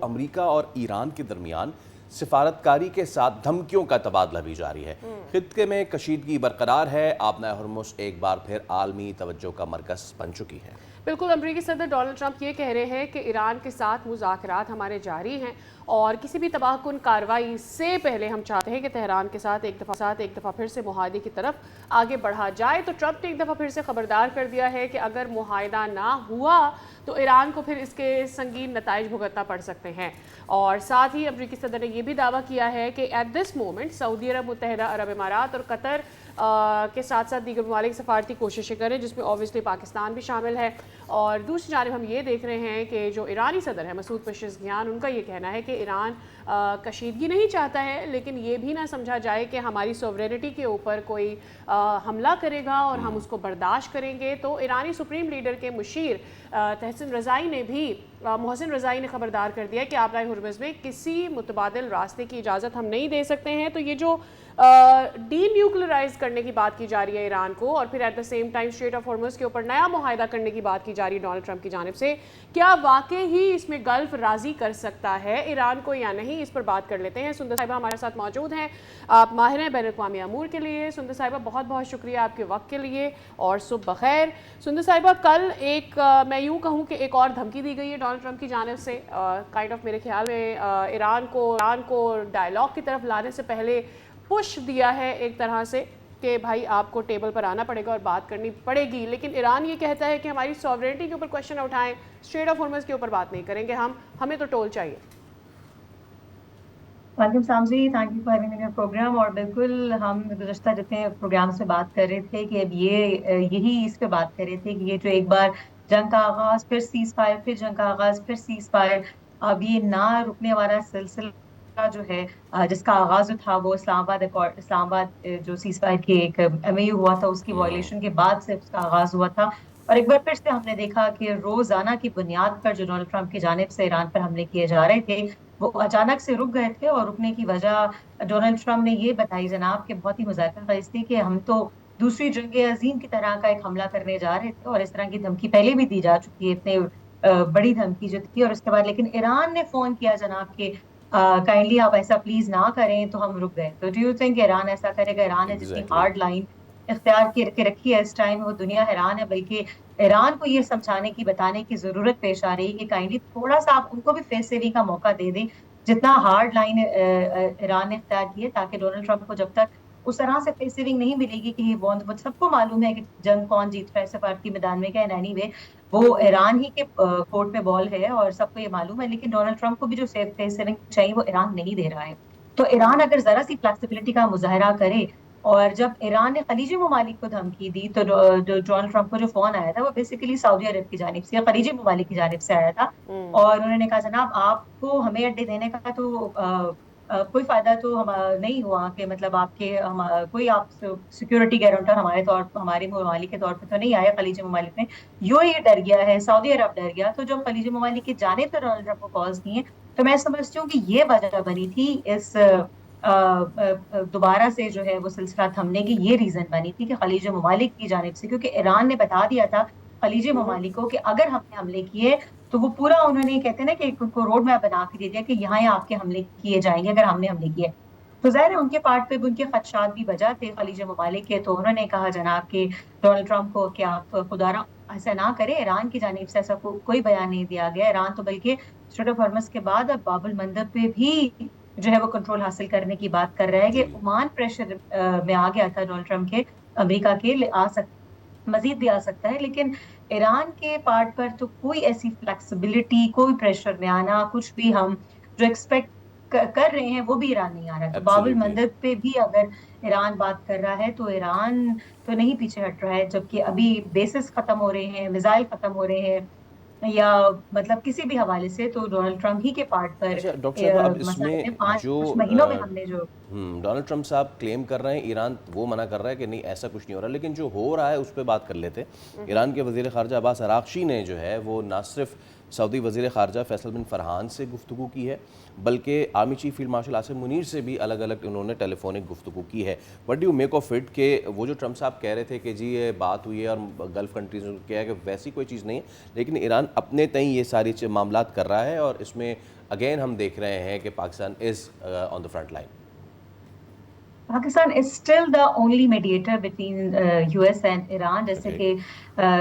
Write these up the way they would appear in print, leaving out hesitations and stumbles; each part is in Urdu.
امریکہ اور ایران کے درمیان سفارتکاری کے ساتھ دھمکیوں کا تبادلہ بھی جاری ہے۔ خطے میں کشیدگی برقرار ہے۔ آبنائے ہرمز ایک بار پھر عالمی توجہ کا مرکز بن چکی ہے۔ بالکل، امریکی صدر ڈونلڈ ٹرمپ یہ کہہ رہے ہیں کہ ایران کے ساتھ مذاکرات ہمارے جاری ہیں اور کسی بھی تباہ کن کارروائی سے پہلے ہم چاہتے ہیں کہ تہران کے ساتھ ایک دفعہ پھر سے معاہدے کی طرف آگے بڑھا جائے۔ تو ٹرمپ نے ایک دفعہ پھر سے خبردار کر دیا ہے کہ اگر معاہدہ نہ ہوا تو ایران کو پھر اس کے سنگین نتائج بھگتنا پڑ سکتے ہیں۔ اور ساتھ ہی امریکی صدر نے یہ بھی دعویٰ کیا ہے کہ ایٹ دس مومنٹ سعودی عرب، متحدہ عرب امارات اور قطر کے ساتھ ساتھ دیگر ممالک سفارتی کوششیں کریں، جس میں اوبویسلی پاکستان بھی شامل ہے۔ اور دوسری جانب ہم یہ دیکھ رہے ہیں کہ جو ایرانی صدر ہے مسعود پزشکیان، ان کا یہ کہنا ہے کہ ایران کشیدگی نہیں چاہتا ہے، لیکن یہ بھی نہ سمجھا جائے کہ ہماری سوورینٹی کے اوپر کوئی حملہ کرے گا اور ہم اس کو برداشت کریں گے۔ تو ایرانی سپریم لیڈر کے مشیر محسن رضائی نے خبردار کر دیا کہ آبنائے ہرمز میں کسی متبادل راستے کی اجازت ہم نہیں دے سکتے ہیں۔ تو یہ جو ڈی نیوکلرائز کرنے کی بات کی جا رہی ہے ایران کو، اور پھر at the same time Strait of Hormuz کے اوپر نیا معاہدہ کرنے کی بات کی جا رہی ہے ڈونلڈ ٹرمپ کی جانب سے، کیا واقعی ہی اس میں گلف راضی کر سکتا ہے ایران کو یا نہیں؟ اس پر بات کر لیتے ہیں۔ سندر صاحبہ ہمارے ساتھ موجود ہیں، آپ ماہر ہیں بین الاقوامی امور کے لیے۔ سندر صاحبہ بہت بہت شکریہ آپ کے وقت کے لیے اور صبح بخیر۔ سندر صاحبہ، کل میں یوں کہوں کہ ایک اور دھمکی دی گئی ہے ڈونلڈ ٹرمپ کی جانب سے، کائنڈ آف میرے خیال میں ایران کو ڈائیلاگ کی طرف لانے سے پہلے پش دیا ہے ایک طرح سے کہ بھائی آپ کو ٹیبل پر آنا پڑے گا اور بات کرنی پڑے گی، لیکن ایران یہ کہتا ہے کہ ہماری سوورینٹی کے اوپر کوشچن اٹھائیں، اسٹریٹ آف ہرمز کے اوپر بات نہیں کریں گے، ہمیں تو ٹول چاہیے۔ وعلیکم السلام جی، thank you for having program. اور بالکل ہم گزشتہ جتنے پروگرام سے بات کر رہے تھے کہ اب یہی اس پہ بات کر رہے تھے کہ یہ جو ایک بار جنگ کا آغاز، پھر سیز فائر، پھر جنگ کا آغاز، پھر سیز فائر، اب یہ نہ رکنے والا سلسلہ جو ہے، جس کا آغاز جو تھا وہ اسلام آباد جو سیز فائر کی ایک ایم اے یو ہوا تھا، اس کی وائلیشن کے بعد سے اس کا آغاز ہوا تھا۔ اور ایک بار پھر سے ہم نے دیکھا کہ روزانہ کی بنیاد پر جو ڈونلڈ ٹرمپ کی جانب سے ایران پر حملے کیے جا رہے تھے وہ اچانک سے رک گئے تھے، اور رکنے کی وجہ ڈونلڈ ٹرمپ نے یہ بتائی جناب کہ بہت ہی مذاکرہ خیز تھی کہ ہم تو دوسری جنگ عظیم کی طرح کا ایک حملہ کرنے جا رہے تھے، اور اس طرح کی دھمکی پہلے بھی دی جا چکی ہے، اتنے بڑی دھمکی جو تھی۔ اور اس کے بعد لیکن ایران نے فون کیا جناب کہ کائنڈلی آپ ایسا پلیز نہ کریں، تو ہم رک گئے۔ تو ڈو یو تھنک ایران ایسا کرے گا؟ ایران نے جتنی ہارڈ لائن اختیار کے رکھی ہے اس ٹائم، وہ دنیا حیران ہے۔ بلکہ ایران کو یہ سمجھانے کی، بتانے کی ضرورت پیش آ رہی ہے کہ کائنڈلی تھوڑا سا آپ ان کو بھی فیس سیونگ کا موقع دے دیں، جتنا ہارڈ لائن ایران نے اختیار کی ہے، تاکہ ڈونلڈ ٹرمپ کو جب تک اس طرح سے فیس سیونگ نہیں ملے گی کہ یہ وہ سب کو معلوم ہے کہ جنگ کون جیت رہا ہے سفارتی میدان میں، کیا اینی وے وہ ایران ہی کے کورٹ میں بال ہے اور سب کو یہ معلوم ہے، لیکن ڈونلڈ ٹرمپ کو بھی جو فیس سیونگ چاہیے وہ ایران نہیں دے رہا ہے۔ تو ایران اگر ذرا سی فلیکسیبلٹی کا مظاہرہ کرے، اور جب ایران نے خلیجی ممالک کو دھمکی دی تو ڈونلڈ ٹرمپ کو جو فون آیا تھا وہ بیسیکلی سعودی عرب کی جانب سے یا خلیجی ممالک کی جانب سے آیا تھا، اور انہوں نے کہا جناب آپ کو ہمیں اڈے دینے کا تو کوئی فائدہ تو نہیں ہوا، کہ مطلب آپ کے کوئی آپ سیکورٹی گارنٹر ہمارے ممالک کے طور پہ تو نہیں آیا خلیجی ممالک میں، یو اے ڈر گیا ہے، سعودی عرب ڈر گیا۔ تو جب خلیجی ممالک کی جانب سے ڈونلڈ ٹرمپ کو کالز کی ہیں، تو میں سمجھتی ہوں کہ یہ وجہ بنی تھی اس دوبارہ سے جو ہے وہ سلسلہ تھمنے کی، یہ ریزن بنی تھی کہ خلیجی ممالک کی جانب سے، کیونکہ ایران نے بتا دیا تھا خلیجی ممالک کو کہ اگر ہم نے حملے کیے تو وہ پورا انہوں نے کہتے ہیں نا کہ ان کو روڈ میپ بنا کے دے دیا کہ یہاں آپ کے حملے کیے جائیں گے اگر ہم نے حملے کیے۔ تو ظاہر ہے ان کے پارٹ پہ بھی ان کے خدشات بھی وجہ تھے خلیج ممالک کے، تو انہوں نے کہا جناب کہ ڈونلڈ ٹرمپ کو کہ آپ خدا را ایسا نہ کرے۔ ایران کی جانب سے ایسا کوئی بیان نہیں دیا گیا۔ ایران تو بلکہ اسٹریٹ آف ہرمز کے بعد اب باب المندب پہ بھی جو ہے وہ کنٹرول حاصل کرنے کی بات کر رہا ہے، کہ عمان پریشر میں آ گیا تھا ڈونلڈ ٹرمپ کے، امریکہ کے مزید بھی آ سکتا ہے، لیکن ایران کے پارٹ پر تو کوئی ایسی فلیکسیبلٹی، کوئی پریشر میں آنا، کچھ بھی ہم جو ایکسپیکٹ کر رہے ہیں وہ بھی ایران نہیں آ رہا۔ تو باب المندب پہ بھی اگر ایران بات کر رہا ہے تو ایران تو نہیں پیچھے ہٹ رہا ہے، جبکہ ابھی بیسز ختم ہو رہے ہیں، میزائل ختم ہو رہے ہیں، یا مطلب کسی بھی حوالے سے تو ڈونلڈ ٹرمپ ہی کے پارٹ پر ڈاکٹر صاحب اب اس میں 5 مہینوں میں ہم نے جو ڈونلڈ ٹرمپ صاحب کلیم کر رہے ہیں، ایران وہ منع کر رہا ہے کہ نہیں ایسا کچھ نہیں ہو رہا، لیکن جو ہو رہا ہے اس پہ بات کر لیتے ہیں۔ ایران کے وزیر خارجہ عباس عراقچی نے جو ہے وہ نہ صرف سعودی وزیر خارجہ فیصل بن فرحان سے گفتگو کی ہے، بلکہ army chief field marshal Asim Munir سے بھی الگ الگ انہوں نے ٹیلی فونک گفتگو کی ہے۔ What do you make of it کہ وہ جو ٹرمپ صاحب کہہ رہے تھے کہ جی یہ بات ہوئی ہے اور گلف کنٹریز نے کہا ہے کہ ویسی کوئی چیز نہیں ہے، لیکن ایران اپنے تئیں یہ ساری معاملات کر رہا ہے اور اس میں اگین ہم دیکھ رہے ہیں کہ Pakistan is on the front line. Pakistan is still the only mediator between US and Iran، جیسے کہ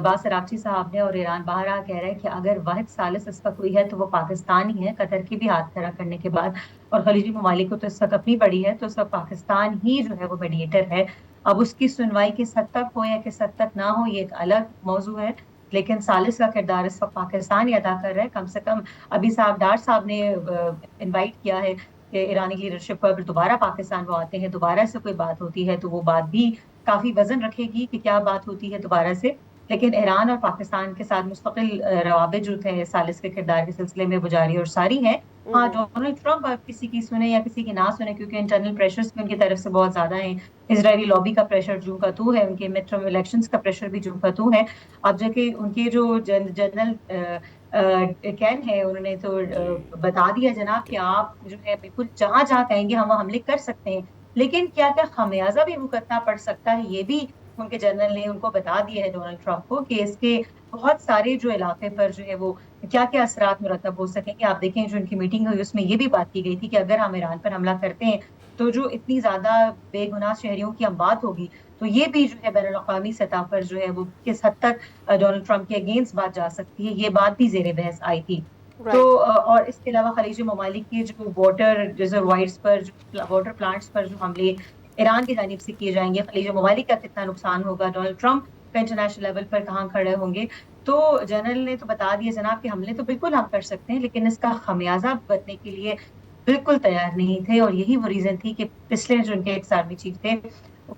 باز اراغچی صاحب نے، اور ایران باہر آ کہہ رہا ہے کہ اگر واحد ثالث اس کا کوئی ہے تو وہ پاکستان ہی ہے، قطر کی بھی ہاتھ کھڑا کرنے کے بعد، اور خلیجی ممالک کو تو اس وقت اپنی پڑی ہے، تو اس وقت پاکستان ہی جو ہے وہ میڈیٹر ہے۔ اب اس کی سنوائی کس حد تک ہو یا کس حد تک نہ ہو یہ ایک الگ موضوع ہے، لیکن ثالث کا کردار اس وقت پاکستان ہی ادا کر رہا ہے۔ کم سے کم ابھی صاحب ڈار صاحب نے انوائٹ کیا ہے کہ ایرانی لیڈرشپ کو اگر دوبارہ پاکستان وہ آتے ہیں، دوبارہ سے کوئی بات ہوتی ہے تو وہ بات بھی کافی وزن رکھے گی کہ کیا بات ہوتی ہے دوبارہ سے۔ لیکن ایران اور پاکستان کے ساتھ مستقل روابط جو تھے ثالث کے کردار کے سلسلے میں وہ جاری اور ساری ہیں۔ ہاں، ڈونلڈ ٹرمپ کسی کی سنے یا کسی کی نہ سنے، کیونکہ انٹرنل پریشرز بھی ان کی طرف سے بہت زیادہ ہیں، اسرائیلی لابی کا پریشر جو کا تو ہے، ان کے مڈ ٹرم الیکشنز کا پریشر بھی جو کا تو ہے۔ اب جو کہ ان کے جو جنرل کین ہے، انہوں نے تو بتا دیا جناب کہ آپ جو ہے بالکل جہاں جہاں کہیں گے ہم وہ حملے کر سکتے ہیں، لیکن کیا کیا خمیازہ بھی بھگتنا پڑ سکتا ہے یہ بھی ان کے جنرل نے ان کو بتا دیا ہے ڈونلڈ ٹرمپ کو، کہ اس کے بہت سارے جو علاقے پر جو ہے وہ کیا کیا اثرات مرتب ہو سکیں گے۔ آپ دیکھیں جو ان کی میٹنگ ہوئی اس میں یہ بھی بات کی گئی تھی کہ اگر ہم ایران پر حملہ کرتے ہیں تو جو اتنی زیادہ بے گناہ شہریوں کی اموات ہوگی، تو یہ بھی جو ہے بین الاقوامی سطح پر جو ہے وہ کس حد تک ڈونلڈ ٹرمپ کے اگینسٹ بات جا سکتی ہے، یہ بات بھی زیر بحث آئی تھی۔ تو اور اس کے علاوہ خلیجی ممالک کے جو واٹر ریزروائرز پر، جو واٹر پلانٹس پر جو حملے ایران کی جانب سے کیے جائیں گے، خلیجی ممالک کا کتنا نقصان ہوگا، ڈونلڈ ٹرمپ کا انٹرنیشنل لیول پر کہاں کھڑے ہوں گے۔ تو جنرل نے تو بتا دیا جناب کہ حملے تو بالکل ہم کر سکتے ہیں، لیکن اس کا خمیازہ بھرنے کے لیے بالکل تیار نہیں تھے، اور یہی وہ ریزن تھی کہ پچھلے جو ان کے ایکس آرمی چیف تھے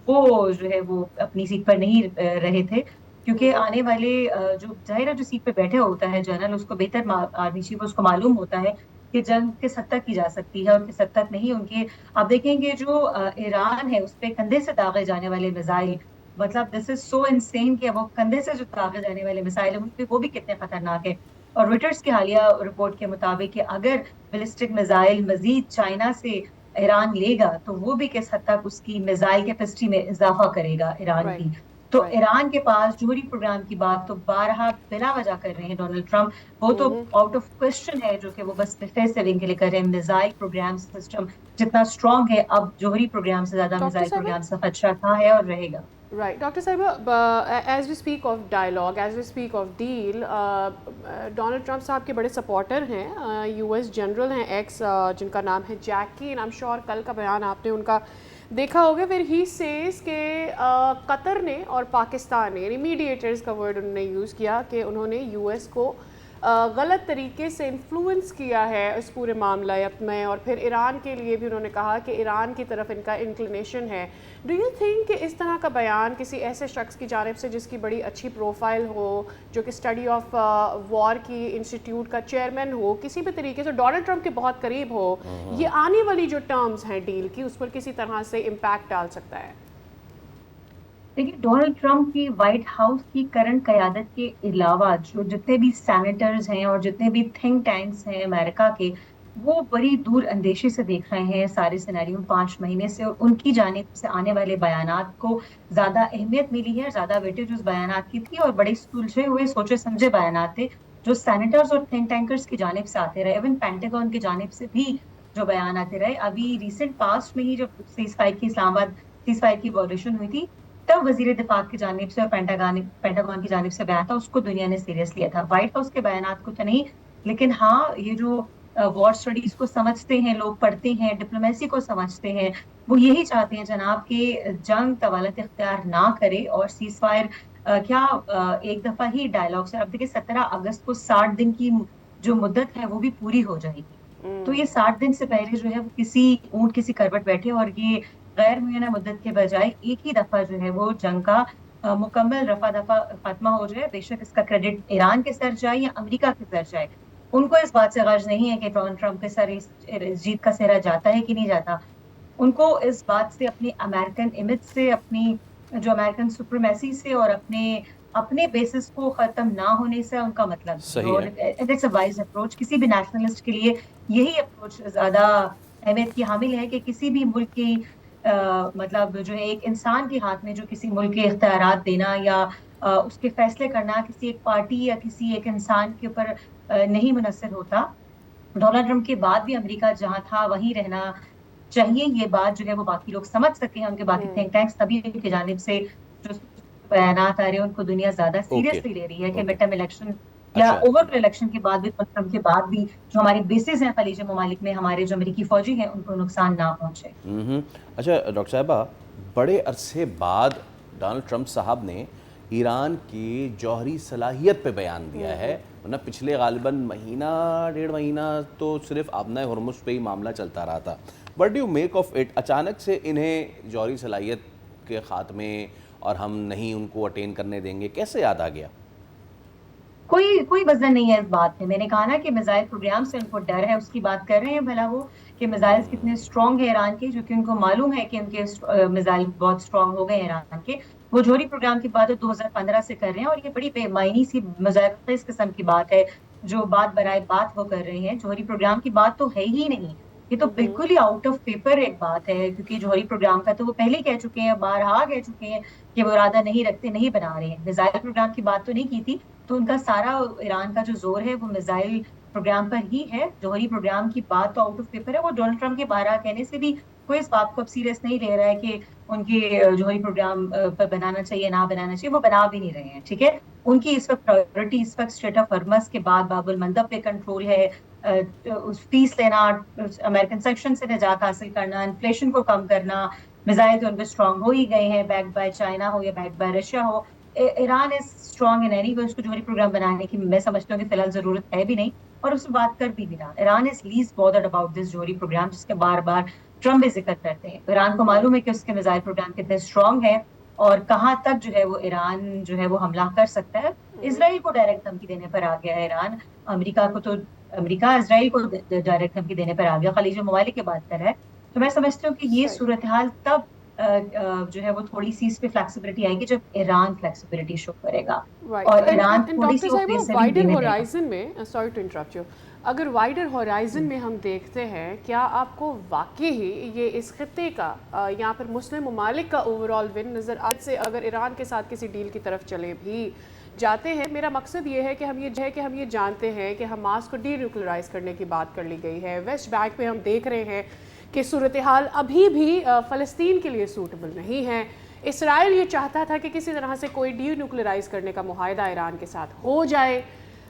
وہ جو ہے وہ اپنی سیٹ پر نہیں رہے تھے، کیونکہ آنے والے جو ظاہرہ جو سیٹ پہ بیٹھے ہوتا ہے جنرل، اس کو بہتر آرمی چیف اس کو معلوم ہوتا ہے کہ جنگ کس حد تک کی جا سکتی ہے اور کس حد تک نہیں۔ ان کے آپ دیکھیں گے جو ایران ہے اس پہ کندھے سے داغے جانے والے میزائل، مطلب دس از سو انسین کہ وہ کندھے سے جو داغے جانے والے میزائل ہیں وہ بھی کتنے خطرناک ہے۔ اور رویٹرز کی حالیہ رپورٹ کے مطابق کہ اگر بیلسٹک میزائل مزید چائنا سے ایران لے گا تو وہ بھی کس حد تک اس کی میزائل کیپیسٹی میں اضافہ کرے گا ایران کی۔ تو ایران کے پاس جوہری پروگرام کی بات تو بارہا بلا وجہ کر رہے ہیں ڈونلڈ ٹرمپ، وہ تو آؤٹ آف کوشچن ہے جو کہ وہ بس فیس سیونگ کے لیے کر رہے ہیں۔ میزائل پروگرام سسٹم جتنا اسٹرانگ ہے، اب جوہری پروگرام سے زیادہ میزائل پروگرام سے خدشہ تھا ہے اور رہے گا۔ رائٹ ڈاکٹر صاحبہ، as we speak of dialogue, as we speak of deal, Donald Trump صاحب کے بڑے سپورٹر ہیں یو ایس جنرل ہیں ایکس، جن کا نام ہے Jackie, and I am sure کل کا بیان آپ نے ان کا دیکھا ہوگا، پھر ہی سیز کہ قطر نے اور پاکستان نے، یعنی میڈیٹرز کا ورڈ انہوں نے یوز کیا کہ انہوں نے یو ایس کو غلط طریقے سے انفلوئنس کیا ہے اس پورے معاملات میں، اور پھر ایران کے لیے بھی انہوں نے کہا کہ ایران کی طرف ان کا انکلینیشن ہے۔ ڈو یو تھنک کہ اس طرح کا بیان کسی ایسے شخص کی جانب سے جس کی بڑی اچھی پروفائل ہو، جو کہ اسٹڈی آف وار کی انسٹیٹیوٹ کا چیئرمین ہو، کسی بھی طریقے سے ڈونلڈ ٹرمپ کے بہت قریب ہو، یہ آنے والی جو ٹرمز ہیں ڈیل کی اس پر کسی طرح سے امپیکٹ ڈال سکتا ہے؟ دیکھیے ڈونلڈ ٹرمپ کی وائٹ ہاؤس کی کرنٹ قیادت کے علاوہ جو جتنے بھی سینیٹرز ہیں اور جتنے بھی تھنک ٹینکس ہیں امریکہ کے، وہ بڑی دور اندیشی سے دیکھ رہے ہیں سارے سینیریو 5 مہینے سے، اور ان کی جانب سے آنے والے بیانات کو زیادہ اہمیت ملی ہے، زیادہ ویٹیج اس بیانات کی تھی، اور بڑے سلجھے ہوئے سوچے سمجھے بیانات تھے جو سینیٹرز اور تھنک ٹینکرز کی جانب سے آتے رہے، ایون پینٹاگون کی جانب سے بھی جو بیان آتے رہے۔ ابھی ریسنٹ پاسٹ میں ہی جب سیز فائر کی اسلام آباد سیز فائر کی وائلیشن ہوئی تھی، تب وزیر دفاع کی جانب سے اور پینٹاگون کی جانب سے بیان تھا، اس کو دنیا نے سیریس لیا تھا، وائٹ ہاؤس کے بیانات کو تو نہیں۔ لیکن ہاں، یہ جو وار سٹڈیز کو سمجھتے ہیں لوگ، پڑھتے ہیں، ڈپلومیسی کو سمجھتے ہیں، وہ یہی چاہتے ہیں جناب کہ جنگ طوالت اختیار نہ کرے اور سیز فائر کیا ایک دفعہ ہی ڈائلاگ سے، اب دیکھیں 17 اگست کو 60 دن کی جو مدت ہے وہ بھی پوری ہو جائے گی، تو یہ 60 دن سے پہلے جو ہے وہ کسی اونٹ کسی کروٹ بیٹھے اور یہ غیر معینہ مدت کے بجائے ایک ہی دفعہ جو ہے وہ جنگ کا مکمل رفع دفع خاتمہ ہو جائے۔ بے شک اس کا کریڈٹ ایران کے سر جائے یا امریکہ کے سر جائے، ان کو اس بات سے غرض نہیں ہے کہ ڈونلڈ ٹرمپ کے سر اس جیت کا سہرا جاتا ہے کہ نہیں جاتا، ان کو اس بات سے، اپنی امریکن امیج سے، اپنی جو امریکن سپریمیسی سے اور اپنے اپنے بیسس کو ختم نہ ہونے سے ان کا مطلب صحیح ہے. It's a wise approach. کسی بھی نیشنلسٹ کے لیے یہی اپروچ زیادہ اہمیت کی حامل ہے کہ کسی بھی ملک کی مطلب جو ہے ایک انسان کے ہاتھ میں جو کسی ملک کے اختیارات دینا یا اس کے فیصلے کرنا کسی ایک پارٹی یا کسی ایک انسان کے اوپر نہیں منحصر ہوتا. ڈونلڈ ٹرمپ کے بعد بھی امریکہ جہاں تھا وہیں رہنا چاہیے. یہ بات جو ہے وہ باقی لوگ سمجھ سکے ہیں, ان کے باقی تھنک ٹینکس, تبھی ان کی جانب سے جو بیانات آ رہے ہیں ان کو دنیا زیادہ سیریسلی لے رہی ہے کہ مڈ ٹرم الیکشن یا اوور الیکشن کے بعد بھی ٹرمپ کے بعد بھی جو ہماری بیسز ہیں خلیجی ممالک میں ہمارے جو امریکی فوجی ہیں ان کو نقصان نہ پہنچے. اچھا ڈاکٹر صاحبہ, بڑے عرصے بعد ڈونلڈ ٹرمپ صاحب نے ایران کی جوہری صلاحیت پہ بیان دیا ہے, ورنہ پچھلے غالباً مہینہ ڈیڑھ مہینہ تو صرف آبنہ ہرمز پہ ہی معاملہ چلتا رہا تھا. What do you make of it? اچانک سے انہیں جوہری صلاحیت کے خاتمے اور ہم نہیں ان کو اٹین کرنے دیں گے, کیسے یاد آ گیا؟ کوئی وزن نہیں ہے اس بات میں. میں نے کہا نا کہ میزائل پروگرام سے ان کو ڈر ہے, اس کی بات کر رہے ہیں بھلا وہ کہ میزائل کتنے اسٹرانگ ہیں ایران کے, جو کہ ان کو معلوم ہے کہ ان کے میزائل بہت اسٹرانگ ہو گئے ہیں ایران کے. وہ جوہری پروگرام کی بات 2015 سے کر رہے ہیں, اور یہ بڑی بے معنی سی مذاق اس قسم کی بات ہے جو بات برائے بات وہ کر رہے ہیں. جوہری پروگرام کی بات تو ہے ہی نہیں, یہ تو بالکل ہی آؤٹ آف پیپر ایک بات ہے, کیونکہ جوہری پروگرام کا تو وہ پہلے ہی کہہ چکے ہیں, بارہا کہہ چکے ہیں کہ وہ ارادہ نہیں رکھتے, نہیں بنا رہے ہیں. میزائل پروگرام کی بات تو نہیں کی تھی, تو ان کا سارا ایران کا جو زور ہے وہ میزائل پروگرام پر ہی ہے. جوہری پروگرام کی بات تو آؤٹ آف پیپر ہے. وہ ڈونلڈ ٹرمپ کے بارہا کہنے سے بھی کوئی اس بات کو اب سیریس نہیں لے رہا ہے کہ ان کے جوہری پروگرام پر بنانا چاہیے نہ بنانا چاہیے. وہ بنا بھی نہیں رہے ہیں, ٹھیک ہے. ان کی اس وقت پرائیورٹی اس وقت اسٹریٹ آف ہرمز کے بعد باب المندب پہ کنٹرول ہے, فیس لینا, امریکن سیکشن سے نجات حاصل کرنا, انفلیشن کو کم کرنا. میزائل تو ان پہ اسٹرانگ ہو ہی گئے ہیں, بیک بائی چائنا ہو یا بیک بائی رشیا ہو. Iran is strong in any way. اس کو جوہری پروگرام بنانے کی میں سمجھتا ہوں کہ فی الحال ضرورت ہے بھی نہیں, اور اس میں بات کر بھی نہیں رہا. Iran is least bothered about this جوہری پروگرام, جس کے بار بار ٹرمپ بھی ذکر کرتے ہیں. ایران کو معلوم ہے کہ اس کے میزائل پروگرام کتنے اسٹرانگ ہے اور کہاں تک جو ہے وہ ایران جو ہے وہ حملہ کر سکتا ہے. اسرائیل کو ڈائریکٹ دھمکی دینے پر آ گیا ہے ایران. امریکہ کو تو امریکہ اسرائیل کو ڈائریکٹ دھمکی دینے پر آ گیا, خلیج ممالک کی بات کر رہا ہے. تو میں سمجھتی ہوں کہ یہ صورتحال تب جو ہے وہ تھوڑی سی اس پہ فلیکسیبلٹی آئے گی جب ایران فلیکسیبلٹی شو کرے گا, اور ایران تھوڑی سی وائڈر ہورائزن میں, سوری ٹو انٹرپٹ یو, اگر وائڈر ہورائزن میں ہم دیکھتے ہیں, کیا آپ کو واقعی ہی یہ اس خطے کا یہاں پر مسلم ممالک کا اوور آل ون نظر آج سے اگر ایران کے ساتھ کسی ڈیل کی طرف چلے بھی جاتے ہیں؟ میرا مقصد یہ ہے کہ ہم یہ جانتے ہیں کہ حماس کو ڈی نیوکلرائز کرنے کی بات کر لی گئی ہے. ویسٹ بینک پہ ہم دیکھ رہے ہیں کہ صورتحال ابھی بھی فلسطین کے لیے سوٹیبل نہیں ہے. اسرائیل یہ چاہتا تھا کہ کسی طرح سے کوئی ڈی نیوکلرائز کرنے کا معاہدہ ایران کے ساتھ ہو جائے.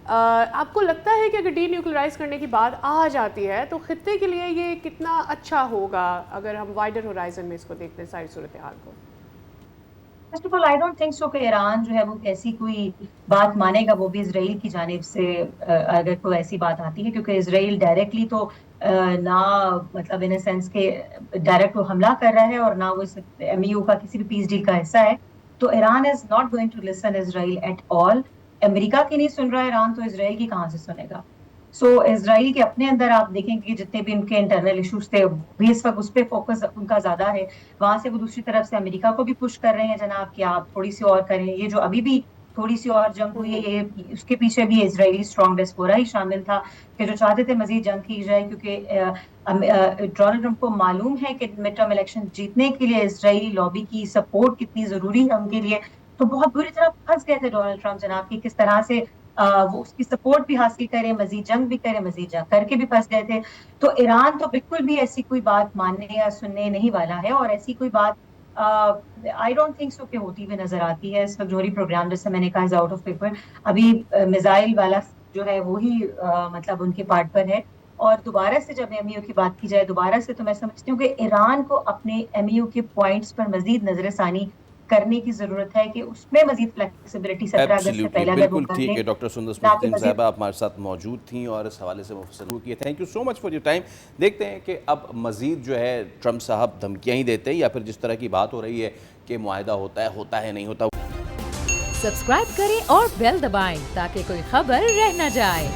آپ کو لگتا ہے کہ اگر ڈی نیوکلرائز کرنے کی بات آ جاتی ہے تو خطے کے لیے یہ کتنا اچھا ہوگا اگر ہم وائڈر ہورائزن میں اس کو دیکھتے ہیں ساری صورتحال کو؟ First of all I don't think so کہ ایران جو ہے وہ ایسی کوئی بات مانے گا, وہ بھی اسرائیل کی جانب سے اگر کوئی ایسی بات آتی ہے, کیونکہ اسرائیل ڈائریکٹلی تو نہ مطلب ان سینس کہ ڈائریکٹ وہ حملہ کر رہا ہے اور نہ وہ ایم یو کا کسی بھی پیس ڈیل کا حصہ ہے. تو Iran is not going to listen Israel at all. امریکہ کی نہیں سن رہا ایران, تو اسرائیل کی کہاں سے سنے گا؟ سو اسرائیل کے اپنے اندر آپ دیکھیں گے جتنے بھی ان کے انٹرنل ایشوز تھے بھی اس وقت اس پہ فوکس ان کا زیادہ ہے. وہاں سے وہ دوسری طرف سے امریکہ کو بھی پش کر رہے ہیں جناب کہ آپ تھوڑی سی اور کریں. یہ جو ابھی بھی تھوڑی سی اور جنگ ہوئی ہے, یہ اس کے پیچھے بھی اسرائیلی اسٹرانگ ڈسپورا ہی شامل تھا کہ جو چاہتے تھے مزید جنگ کی جائے, کیونکہ ڈونلڈ ٹرمپ کو معلوم ہے کہ مڈ ٹرم الیکشن جیتنے کے لیے اسرائیلی لابی کی سپورٹ کتنی ضروری ہے ان کے لیے. تو بہت بری طرح پھنس گئے تھے ڈونلڈ ٹرمپ جناب کی کس طرح سے وہ اس کی سپورٹ بھی حاصل کرے, مزید جنگ بھی کرے, مزید جنگ کر کے بھی پھنس گئے تھے. تو ایران تو بالکل بھی ایسی کوئی بات ماننے یا سننے نہیں والا ہے, اور ایسی کوئی بات آئی ڈونٹ تھنک سو کہ ہوتی ہوئی نظر آتی ہے. اس وقت جوہری پروگرام جیسے میں نے کہا از آؤٹ آف پیپر. ابھی میزائل والا جو ہے وہی مطلب ان کے پارٹ پر ہے. اور دوبارہ سے جب ایم یو کی بات کی جائے دوبارہ سے, تو میں سمجھتی ہوں کہ ایران کو اپنے ایم یو کے پوائنٹس پر مزید نظر ثانی کرنے کی ضرورت ہے کہ اس میں مزید فلیکسیبلٹی 17 اگست سے پہلے اگر وہ بالکل ٹھیک ہے. ڈاکٹر سندر اسمرتی صاحبہ آپ ہمارے ساتھ موجود تھیں اور اس حوالے سے مفصل کیے. Thank you so much for your time. دیکھتے ہیں کہ اب مزید جو ہے ٹرمپ صاحب دھمکیاں ہی دیتے ہیں یا پھر جس طرح کی بات ہو رہی ہے کہ معاہدہ ہوتا ہے نہیں ہوتا. سبسکرائب کریں اور بیل دبائیں تاکہ کوئی خبر رہ نہ جائے.